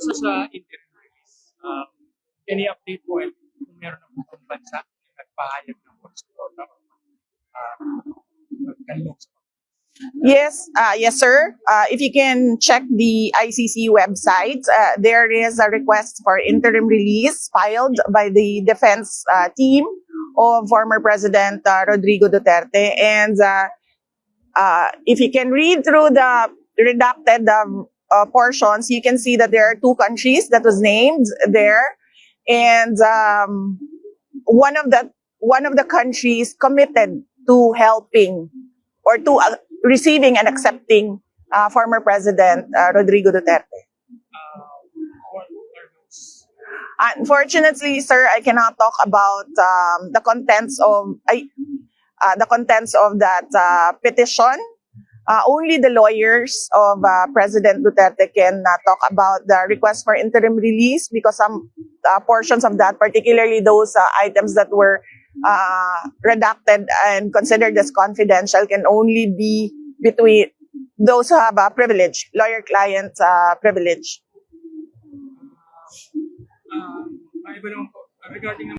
sa interim release, any update po kung meron na po ang bansa na nagpahayag ng pagsuporta o kanilong sa Yes, yes, sir. If you can check the ICC website, there is a request for interim release filed by the defense team of former President Rodrigo Duterte. And if you can read through the redacted portions, you can see that there are two countries that was named there, and one of the countries committed to helping or to receiving and accepting former President Rodrigo Duterte. what are those? Unfortunately, sir, I cannot talk about the contents of that petition. Only the lawyers of President Duterte can talk about the request for interim release, because some portions of that, particularly those items that were redacted and considered as confidential, can only be between those who have a privilege, lawyer-client privilege. Maiba naman po, regarding